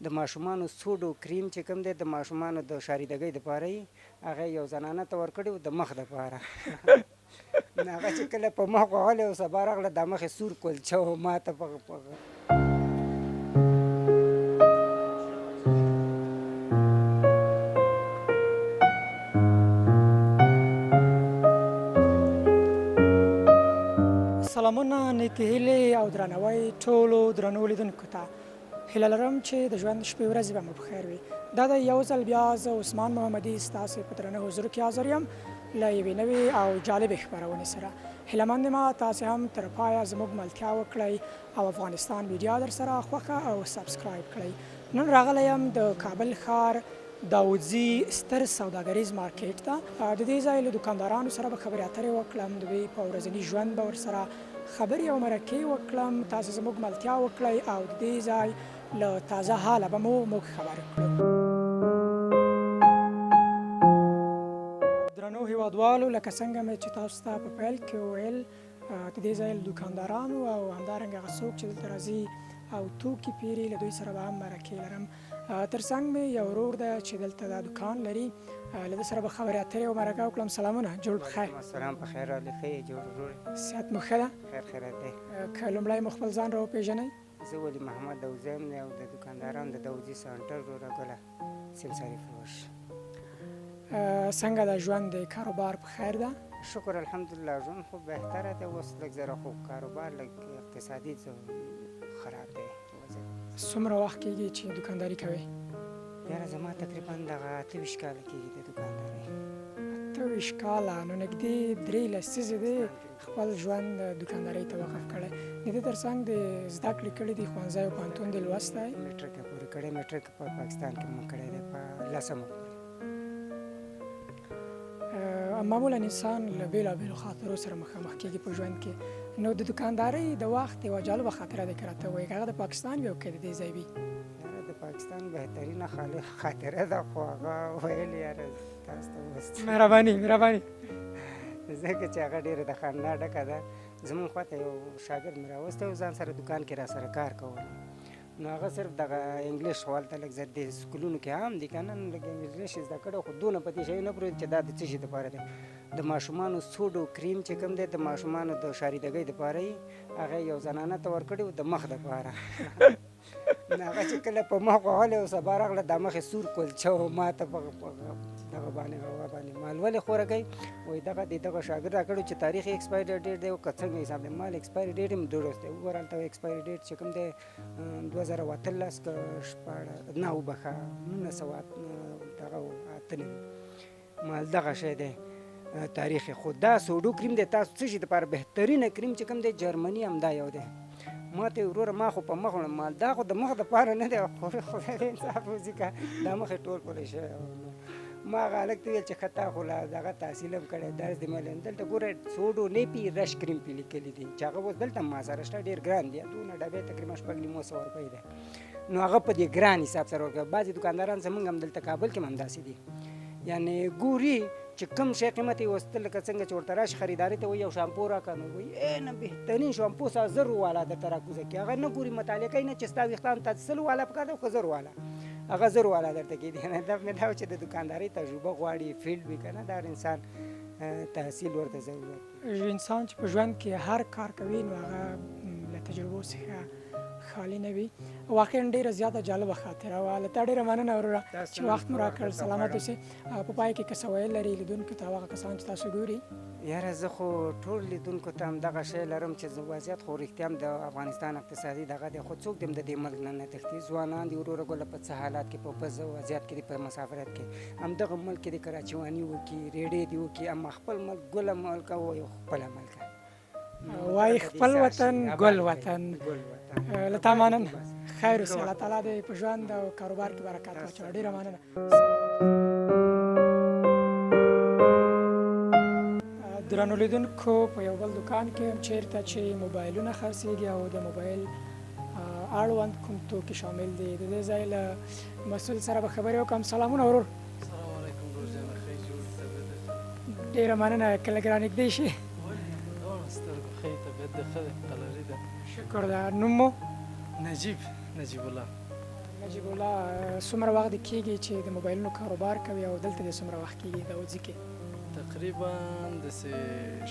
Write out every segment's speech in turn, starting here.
د ماشومانو سوډ او کریم چې کوم دی د ماشومانو د شاریدګۍ دپاره یې هغه یو زنانه ته ورکړی و د مخ دپاره نو هغه چې کله په مخ وهلی و سبا راغله دا مخ یې سور کلچه و ما ته سلامونه نیکې هیلې او درناوی ټولو درنو لیدونکو ته هیله لرم چې د ژوند شپې ورځې به مو په خیر وي. دا د یو ځل بیا زه عثمان محمدي ستاسې په درنه حضور کې حاضر یم له یوې نوې او جالبې خپرونې سره. هیلهمند یم تاسې هم تر پایه زموږ ملتیا وکړئ او افغانستان میډیا در سره خوښه او سبسکرایب کړئ. نن راغلی یم د کابل ښار داودزي ستر سوداګریز مارکیټ ته. د دې ځای له دوکاندارانو سره به خبرې اترې وکړم، د دوی په ورځني ژوند به ورسره خبرې او مرکې وکړم. تاسې زموږ ملتیا وکړئ او د دې ځای له تازه حاله به موږ خبر کړو. درنو هیوادوالو، لکه څنګه مې چې تاسو ته په پیل کې وویل، د دې ځای له دوکاندارانو او همدارنګه هغه څوک چې دلته راځي او توکي پیري له دوی سره به هم مرکې لرم. تر څنګ مې یو ورور ده چې دلته دا دوکان لري، له ده سره به خبرې اترې او مرکه وکړم. سلامونه، جوړ بخیر. السلام په خیر راغلی، ښه یې جوړ ورور؟ صحت مو ښه ده؟ خیرات دی. که لومړی مو خپل ځان را وپېژنئ. زه ولي محمد دوزی یم او د دوکاندارانو د دوزي سنټر وروره ګله سمساري فروش. څنګه د ژوند د کاروبار په خیر ده؟ شکر الحمدلله، ژوند خو بهتره دی. اوس لږ ذره خو کاروبار لږ اقتصادي خراب دی. څومره وخت کېږي چې دوکانداري کوئ؟ یاره زما تقریبا دغه 28 کاله کېږي د دوکاندارۍ. 28 کاله، نو نږدې 3 لسیزې دی خپل ژوند دوکاندارۍ ته وقف کړی. د دې تر څنګ د زده کړې کړي دي، ښوونځی او پوهنتون دې لوستی؟ میټرک یې پورې کړی. میټرک په پاکستان کې مو کړی دی په 10مه پورې. معمولا انسان له بېلابېلو خاطرو سره مخامخ کېږي په ژوند کې، نو د دوکاندارۍ د وخت یوه جالبه خاطره دی که راته ووایې، که هغه د پاکستان وي او که د دې ځای وي؟ یاره د پاکستان بهترینه خاطره ده، خو هغه ویل یاره تاسو ته اوس مهرباني ځکه چې هغه ډېره د خندا ډکه ده. زمونږ خواته یو شاګرد مې راوستی و، ځان سره دوکان کې را سره کار کول. نو هغه صرف دغه انګلیش هلته لږ زر د سکولونو کې عام دي که نه، لږ انګلیش یې زده کړی، خو دونه په دې شی نه پوهېږي چې دا د څه شي دپاره دی. د ماشومانو سوډ او کریم چې کوم دی د ماشومانو د شاریدګۍ دپاره یې هغه یې یو زنانه ته ورکړی و د مخ دپاره نو هغه چې کله په مخ وهلی و سبا راغله دا مخ یې سور کلچه و ما ته دغه باندې هوا باندې مال ولې خوره کوي؟ وایي دغه شاګرد را کړی چې تاریخ یې ایکسپایري ډېټ دی او که څنګه حساب دی. مال ایکسپایري ډېټ یې درست دی، وګوره هلته ایکسپایري ډېټ چې کوم دی 2018 که 1908 مال دغه شی دی تاریخ یې. خو دا سوډو کریم دی تاسو څه شي دپاره بهترینه کریم چې کوم دی جرمني همدا یو دی. ما ته وروره ما خو په مخ وړم، مال دا خو د مخ دپاره نه دی، خدای دې انصاف وځي که دا مخ یې ټول پولی شوی. ما هغه هلک ته ویل چې ښه تا خو لا دغه تحصیل هم کړی، درس دې مې دلته ګوره سوډو نیپي رش کریم پې لیکلي دي چې هغه اوس دلته ما سره شته، ډېر ګران دی، دونه ډبې تقریبا 9,500 روپۍ دی. نو هغه په دې ګران حساب سره ورکوي. بعضې دوکانداران زمونږ هم دلته کابل کې هم همداسې دي، یعنې ګوري چې کوم شی قیمت یې وستل، لکه څنګه چې ورته راشي خریداري ته وایي یو شامپو راکړه، نو وایي نه بهترین شامپو 100 والا درته راکوزه کړي. هغه نه ګوري، مطالعه کوي نه چې ستا ویښتان ته 100 والا پکار دی، خو 1000 والا هغه 1000 والا درته کېدي. هدف مې دا و چې د دوکاندارۍ تجربه غواړي، فیلډ وي که نه، دا انسان تحصیل ورته ضرورت. انسان چې په ژوند کې هر کار کوي نو هغه له تجربو څخه خالی نه وي. واقعا ډېره زیاته جالبه خاطره وه. له تا ډېره مننه وروره چې وخت مو راکړ. سلامت اوسې. په پای کې که څه ویل لري لیدونکو ته، هغه کسان چې تاسو ګوري؟ یاره زه خو ټول لیدونکو ته همدغه شی لرم چې وضعیت خو رښتیا هم د افغانستان اقتصادي دغه دی، خو څوک دې هم د دې ملک نه تښتي. ځوانان دي وروره ګله په څه حالات کې، په بز وضعیت کې دي، په مسافرت کې. همدغه ملک کې د کراچواني وکړي، ریډې دي وکړي، اما خپل ملک ګله ملک او خپله ملک وایي خپل وطن ګل وطن. له تا مننه. خیر اوسې. الله تعالی دې په ژوند او کاروبار کې برکت واچوي. ډېره مننه. درنو لیدونکو، په یو بل دوکان کې هم چېرته چې موبایلونه خرڅېږي او د موبایل اړوند کوم توکي شامل دي، د دې ځای له مسؤل سره به خبرې وکړم. سلامونه ورور. سلام علیکم ورور جانه، ښه جوړ طبیعت؟ ډېره مننه. که لږ رانږدې شي. سترګو ښه طبیعت دې ښه دی، قلاري ده. شکر ده. نوم مو؟ نجیب الله. نجیب الله څومره وخت کېږي چې د موبایلونو کاروبار کوي او دلته د څومره وخت کېږي د اوځي کې؟ تقریبا داسې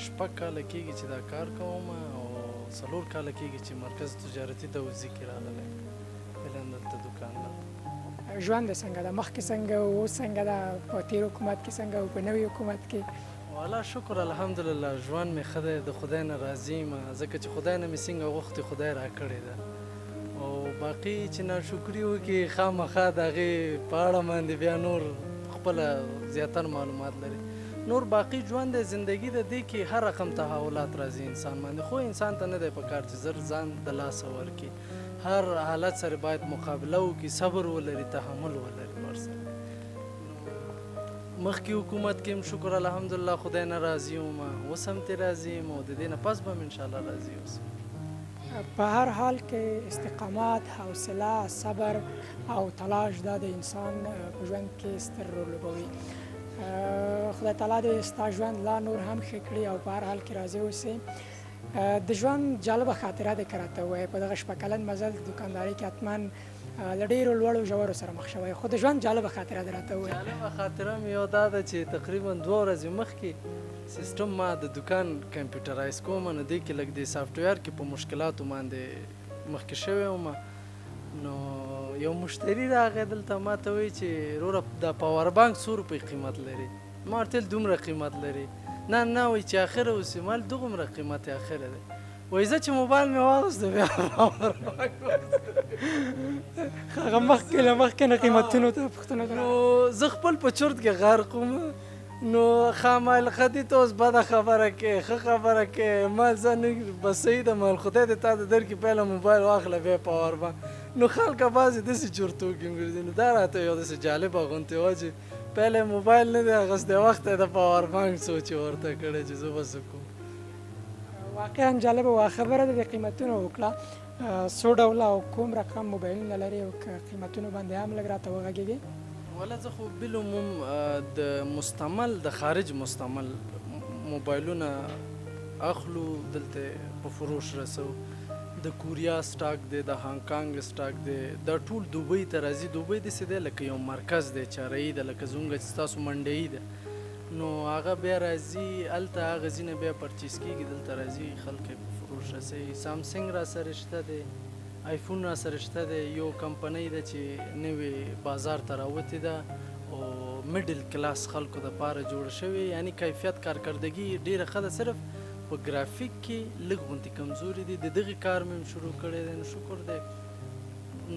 6 کاله کېږي چې دا کار کوم او 4 کاله کېږي چې مرکز تجارتي دوزي کې راغلی فعلا دلته دوکان لرم. ژوند یې څنګه ده؟ مخکې څنګه و، اوس څنګه ده؟ په تېر حکومت کې څنګه و، په نوي حکومت کې؟ والا شکر الحمدلله ژوند مې ښه دی، د خدای نه راضي یم، ځکه چې خدای نه مې څنګه غوښتې خدای راکړې ده. او باقي چې ناشکري وکړي خامخا د هغې په اړه باندې بیا نور خپله زیاتر معلومات لري. نور باقي ژوند دی، زندګي د دې کې هر رقم تحولات راځي انسان باندې، خو انسان ته نه دی پکار چې زر ځان د لاسه ورکړي. هر حالت سره باید مقابله وکړي، صبر ولري، تحمل ولري ورسره. مخکې حکومت کې هم شکر الحمدلله خدای نه راضي وم، اوس هم ترې راضي یم او د دې نه پس به هم انشاءالله راضي اوسم. په هر حال کې استقامت، حوصله، صبر او تلاش دا د انسان په ژوند کې ستر رول لوبوي. خدای تعالی دې ستا ژوند لا نور هم ښه کړي او په هر حال کې راضي اوسې. د ژوند جالبه خاطره دې که راته ووایې، په دغه 4 کلن مزل دوکانداري کې حتما له ډېرو لوړو ژورو سره مخ شوی، خو د ژوند جالبه خاطره دې راته ووایې. جالبه خاطره مې یو دا ده چې تقریبا 2 ورځې مخکې سیسټم ما د دوکان کمپیوټرایز کوم، نو دې کې لږ د سافټویر کې په مشکلاتو باندې مخکې شوی وم. نو یو مشتری راغی دلته ما ته وایي چې وروره دا پاور بانک څو روپۍ قیمت لري؟ ما ورته ویل دومره قیمت لري؟ نه نه وایي چې اخره اوسي. ما ویل دغومره قیمت یې اخره دی. وایي زه چې موبایل مې واغوسته بیا پاور بانک هغه مخکې له مخکې نه قیمتونو ته پوښتنه نو زه خپل په چورت کې غرق وم. نو خامایل خدي ته اوس بده خبره کې ښه خبره کې مال زه نه بس صحیح ده مال خدای دې تا ته درکړي پهله موبایل واخله بیا پاور بانک. نو خلکه بعضې داسې چورتوکي ګرځي. نو دا راته یو داسې جالبه غوندې وه چې پهله موبایل نه دی اخیستی، وخته د پاور بانک سوچ یې ورته کړی چې زه به څه کوم. واقعا جالبه وه خبره ده. د قیمتونو وکړه څو ډوله او کوم رقم موبایلونه لري او که قیمتونو باندې هم لږ راته وغږېږي؟ والا زه خو بالعموم د مستعمل د خارج مستعمل موبایلونه اخلو، دلته په فروش رسو. د کوریا سټاک دی، د هانګ کانګ سټاک دی، دا ټول دوبۍ ته راځي. دوبۍ داسې دی لکه یو مرکز دی، چارهیي ده، لکه زموږ چې ستاسو منډیي ده. نو هغه بیا راځي هلته، هغه ځینې بیا پرچیز کېږي، دلته راځي خلک یې په فروش رسوي. سامسنګ را سره شته دی، آیفون را سره شته دی. یو کمپنۍ ده چې نوې بازار ته راوتې ده او میډل کلاس خلکو دپاره جوړه شوې، یعنی کیفیت کارکردګي ډېره ښه ده، صرف په ګرافیک کې لږ غوندې کمزوري دي. د دغې کار مې شروع کړی دی، نو شکر دی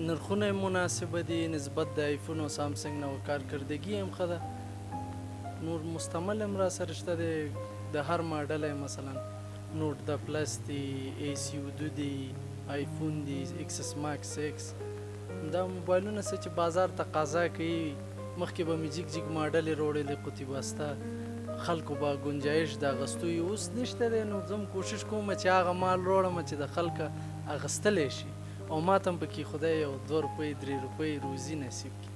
نرخونه یې مناسبه دي نسبت د آیفون او سامسنګ نه، کارکردګي هم ښه ده. نور مستعمل هم را سره شته دی، د هر ماډل یې مثلا نوټ د پلس دی، AC2 دی، آیفون دی، ایکسس ماکس ایکس. دا موبایلونه څه چې بازار تقاضا کوي. مخکې به مې جیګ جیګ ماډلې راوړلې قطي بسته، خلکو به ګنجایش د اخیستو یې اوس نشته دی. نو زه هم کوشش کوم چې هغه مال راوړم چې د خلکه اخیستلی شي او ما ته هم پکې خدای یو 2 روپۍ 3 روپۍ روزي نصیب کړي.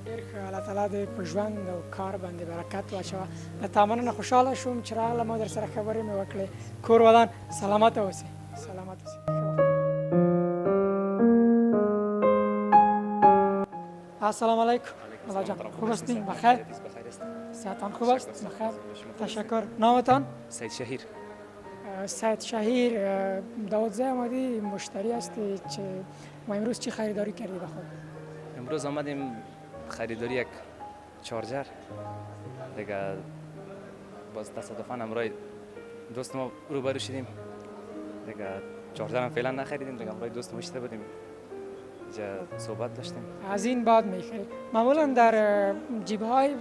ډېر ښه، الله تعالی دې په ژوند او کار باندې برکت واچوه. له تا مننه خوشحاله شوم چې راغلم او در سره خبرې مې وکړې. کور ودان سلامته اوسې. سلامت اوسې. السلام علیکم. الله جان خوب هستین؟ بخیر؟ صحتان خوب است؟ بخیر تشکر. نامتان؟ سید شهیر. سید شهیر، داودزه آمدی مشتری هستی که ما امروز چی خریداری کردی به خود؟ امروز آمدیم خریداری یک چارجر دیگه، باز تصادفاً همراه دوست ما روبرو شدیم دیگه. چارجر هم فعلا نخریدیم دیگه، همراه دوست ما شده بودیم جا صحبت داشتیم. از این بعد میخری. معمولا در جیب‌های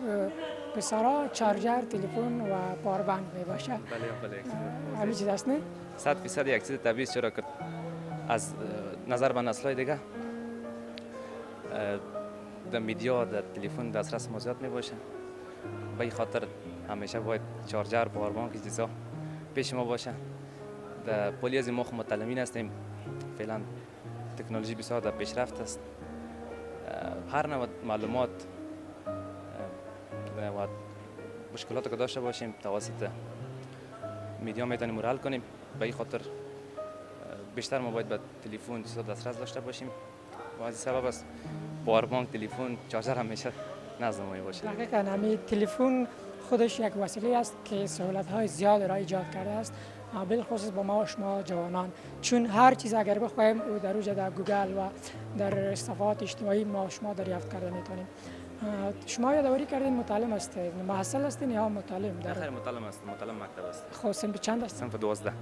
پسرها چارجر، تلفن و پاور بانک میباشه. بله همین چیز است نه؟ 100% یک چیز طبیعی، چرا که از نظر به نسل‌های دیگه در میدیا در تلفن دسترس ما زیاد میباشه. به این خاطر همیشه باید چارجر، پاور بانک چیزا پیش ما باشه. در پلی از ما خود متعلمین هستیم، فعلا تکنولوژی بسیار در پیشرفت است. هر نوع معلومات و مشکلات که داشته باشیم توسط میدیا میتونیم حل کنیم. به این خاطر بیشتر ما باید به تلفن چیزا دسترس داشته باشیم و از سبب است پاور بانک تلفن چارجر همیشه نزدم باشه. دقیقاً همین تلفن خودش یک وسیله است که سهولت‌های زیاد را ایجاد کرده است، بالخصوص با ما و شما جوانان، چون هر چیز اگر بخوایم او در روز در گوگل و در صفحات اجتماعی ما و شما دریافت کرده میتونیم. شما یادآوری کردین متعلم هستید، محصل هستین یا متعلم؟ خیر متعلم است، متعلم مکتب است. خب سنف چند است؟ صنف 12.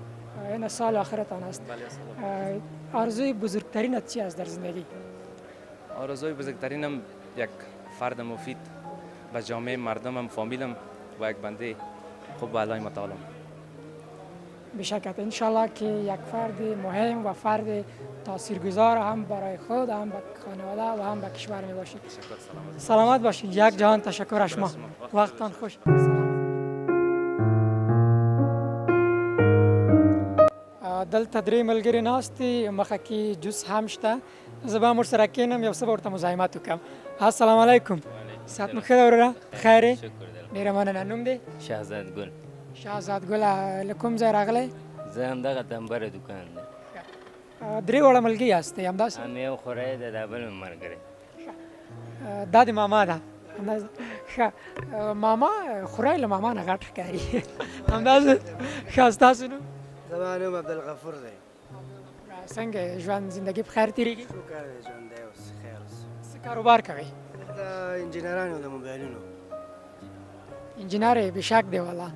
این سال آخرتان است. بله. آرزوی بزرگترینت چی است در زندگی؟ آرزوی بزرگترینم یک فرد مفید به جامعه مردمم، فامیلم و یک بنده خوب به علای متعالم. بشکت انشالله که یک فرد مهم و فرد تاثیرگذار هم برای خود، هم به خانواده و هم به کشور می باشید. سلامت باشید. یک جهان تشکر از شما. وقتتان خوش. دلته درې ملګري ناست دي، مخه کې جوس هم شته. زه به هم ورسره کښېنم، یو څه به ورته مزاحمت وکړم. السلام علیکم. صحت مو ښه ده وروره؟ خیر یې؟ ډېره مننه. نوم دی؟ شهزاد ګل. شهزاد ګله، له کوم ځای راغلی؟ زه همدغه تنبره دوکان دی. درې واړه ملګري یاستئ همداسې؟ هم یو خوری دی، دا بل مې ملګری. دا د ماما ده. ښه ماما خوری له ماما نه غټ ښکاري. همداسې. ښه ستاسو نوم؟ زما نوم عبدالغفور دی. څنګه ژوند زندګي په خیر تېرېږي؟ شکر دی ژوند دی اوس خیر اوس. څه کاروبار کوئ؟ د انجینرانو د موبایلونو. انجینر یې بېشک دی والا.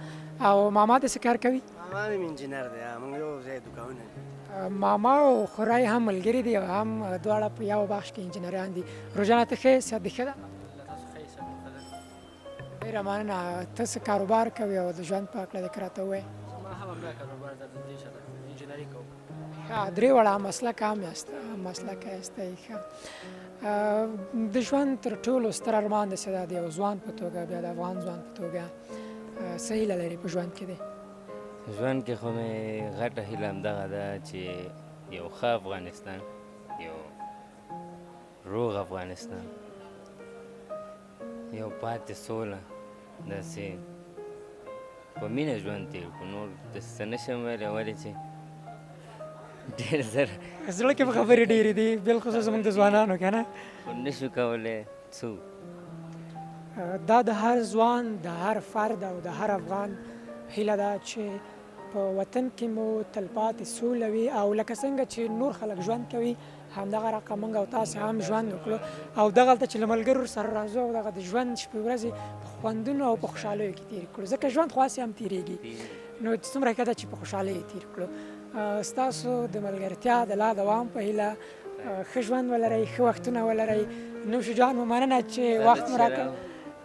او ماما دې څه کار کوي؟ ماما مې انجینر دی، موږ یو ځای دوکانونه دي. ماما او خوری هم ملګري دي او هم دواړه په یو بخش کې انجینران دي. روژانه ته ښه صحت دې ښه ده؟ ډېره مننه. ته څه کاروبار کوې او د ژوند په هکله دې که راته ووایې؟ ما هم همدا کاروبار ده، د دې شته انجینري کوم. ښه درې واړه مسلک هم یاست، مسلک یاستئ. ښه د ژوند تر ټولو ستر ارمان داسې ده د یو ځوان په توګه، بیا د افغان ځوان په توګه څه هیله لرې په ژوند کې دی؟ ژوند کې خو مې غټه هیله همدغه ده چې یو ښه افغانستان، یو روغ افغانستان، یو پاتې سوله، داسې په مینه ژوند تېر کړو. نور داسې څه نشم ویلی، ولې چې ډېر زر زړه کې به خبرې ډېرې دي، بالخصوص زموږ د ځوانانو که نه. خو نشو کولی څه. دا د هر ځوان، د هر فرد او د هر افغان هیله ده چې په وطن کې مو تلپاتې سوله وي او لکه څنګه چې نور خلک ژوند کوي همدغه رقم موږ او تاسې هم ژوند وکړو او دغلته چې له ملګرو سره راځو او دغه د ژوند شپې ورځې په خوندونو او په خوشحالیو کې تېرې کړو، ځکه ژوند خو هسې هم تېرېږي، نو څومره ښه ده چې په خوشحالۍ یې تېر کړو. ستاسو د ملګرتیا د لا دوام په هیله ښه ژوند ولرئ، ښه وختونه ولرئ. نوش جان مو مننه چې وخت مو راکړ.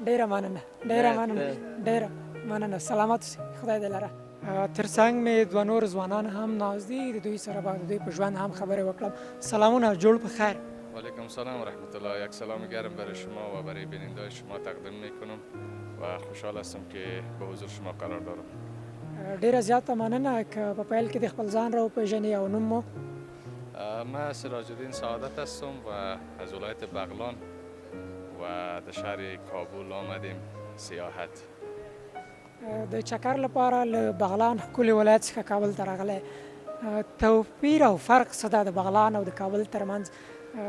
ډېره مننه، ډېره مننه، ډېره مننه. سلامت اوسئ، خدای دې لره. تر څنګ مې دوه نور ځوانان هم ناست دي، د دوی سره به د دوی په ژوند هم خبرې وکړم. سلامونه، جوړ په خیر. و علیکم السلام و رحمت الله. یک سلام گرم برای شما و برای بیننده شما تقدیم میکنم و خوشحال هستم که به حضور شما قرار دارم. ډیره زیاته مننه که په پیل کې د خپل ځان را وپېژنې او نوم مو؟ من سراج الدین سعادت هستم و از ولایت بغلان و در شهر کابل آمدیم سیاحت. د چکر لپاره له بغلان ښکلي ولایت څخه کابل ته راغلی. توپیر او فرق څه ده د بغلان او د کابل ترمنځ؟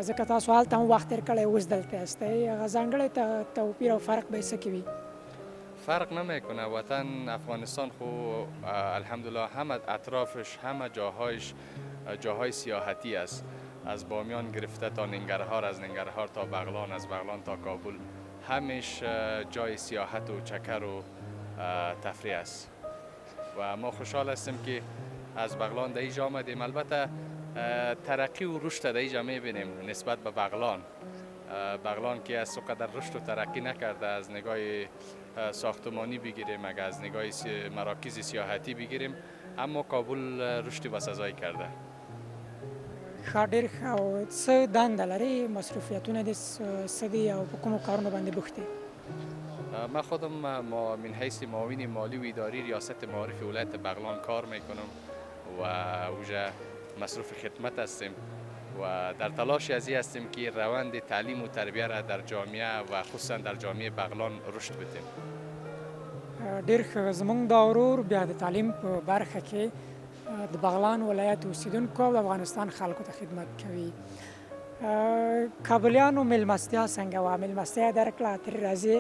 ځکه تاسو هلته هم وخت تېر کړی، اوس دلته یاستئ، هغه ځانګړی توپیر او فرق به یې څه کې وي؟ فرق نمیکنه. وطن افغانستان خو الحمدلله همه اطرافش، همه جاهایش جاهای سیاحتی است، از بامیان گرفته تا ننگرهار، از ننگرهار تا بغلان، از بغلان تا کابل، همیش جای سیاحت و چکر و تفریح است و ما خوشحال هستیم که از بغلان در اینجا آمدیم. البته ترقی و رشد در اینجا میبینیم نسبت به بغلان. بغلان که از قدر رشد و ترقی نکرده، از نگاه ساختمانی بگیریم، اگر از نگاه مراکز سیاحتی بگیریم، اما کابل رشدی بسزایی کرده. ښه، ډېر ښه. او څه دنده لرې، مصروفیتونه دې څه دي او په کومو کارونو باندې بوخت یې؟ من خودم من حیث معاون مالی و اداری ریاست معارف ولایت بغلان کار میکنم و اوجا مصروف خدمت هستیم و در تلاش از این هستیم که روند تعلیم و تربیه را در جامعه و خصوصا در جامعه بغلان رشد بدیم. ډېر ښه. زموږ دا ورور بیا د تعلیم په برخه کې د بغلان ولایت اوسیدونکو او د افغانستان خلکو ته خدمت کوي. کابلیانو میلمستیا څنګه وه؟ میلمستیا یې درکړه، ترې راځې؟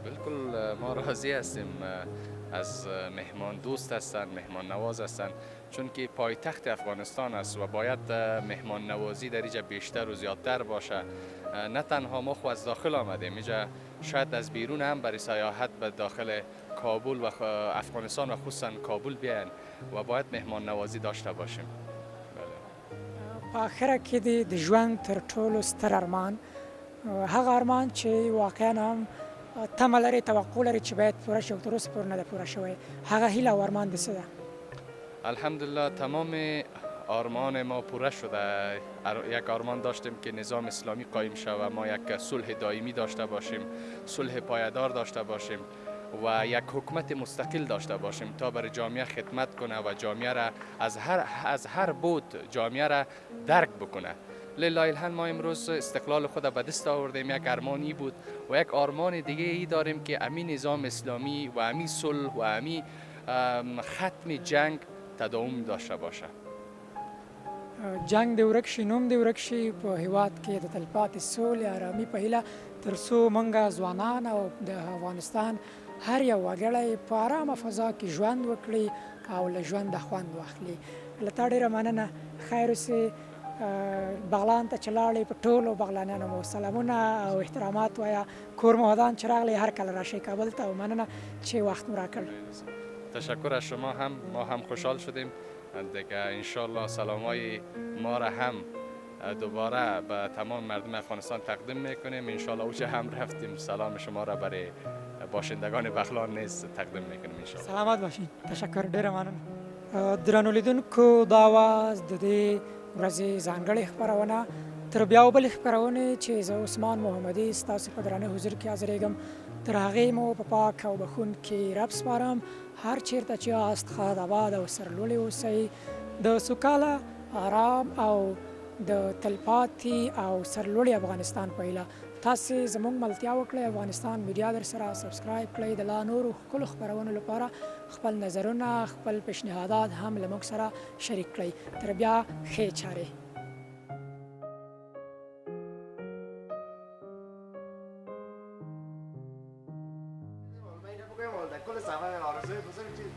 بالکل ما راضی هستیم از مهمان دوست هستند، مهمان نواز هستند، چون که پایتخت افغانستان است و باید مهمان نوازی در اینجا بیشتر و زیادتر باشه. نه تنها ما خو از داخل آمدیم اینجا، شاید از بیرون هم برای سیاحت به داخل کابل و افغانستان و خصوصا کابل بیاین و باید مهمان نوازی داشته باشیم. په آخره کې د ژوند تر ټولو ستر ارمان، هغه ارمان چې واقعا هم تمه لري، توقع لري چې باید پوره شي او تر اوسه پورې نه ده پوره شوی، هغه هیله او ارمان د څه ده؟ الحمدلله تمام آرمان ما پوره شده. یک آرمان داشتیم که نظام اسلامی قایم شود، ما یک صلح دائمی داشته باشیم، صلح پایدار داشته باشیم و یک حکومت مستقل داشته باشیم تا برای جامعه خدمت کنه و جامعه را از هر بود جامعه را درک بکنه. لله الحمد ما امروز استقلال خود به دست آوردیم. یک ارمانی بود و یک آرمان دیگه ای داریم که امی نظام اسلامی و امی صلح و امی ختم جنگ تداوم داشته باشه. جنگ دې ورک شي، نوم دې ورک شي په هیواد کې د تلپاتې سولې ارامي په هیله، تر څو موږ ځوانان او د افغانستان هر یو وګړی په ارامه فضا کې ژوند وکړي او له ژونده خوند واخلي. له تا ډېره مننه، خیر اوسې. بغلان ته چې لاړې په ټولو بغلانیانو مو سلامونه او احترامات وایه. کور مو ودان چې راغلی، هر کله راشئ کابل ته، او مننه چې وخت مو راکړ. تشکر از شما هم، ما هم خوشحال شدیم دیگه. انشالله سلامای ما را هم دوباره به تمام مردم افغانستان تقدیم میکنیم. انشالله اوجه هم رفتیم سلام شما را برای باشندگان بغلان نیز تقدیم میکنیم انشالله. سلامت باشین. تشکر، ډیره مننه. درنو لیدونکو، دا واز د دې ورځې ځانګړې خپرونه. تر بیا او بلې خپرونې چې زه عثمان محمدي ستاسو په درانه حضور کې حاضرېږم، تر هغې مو په پاک او بښونکي رب سپارم. هر چیرته چې یاست ښاد آباد او سرلوړي اوسئ. د سوکاله، آرام او د تلپاتې او سرلوړي افغانستان په هیله تاسې زموږ ملتیا وکړئ. افغانستان میډیا در سره سبسکرایب کړئ. د لا نورو ښکلو خپرونو لپاره خپل نظرونه، خپل پیشنهادات هم له موږ سره شریک کړئ. تر بیا ښې چارې. کل سفر آرزوی بزرگ چیز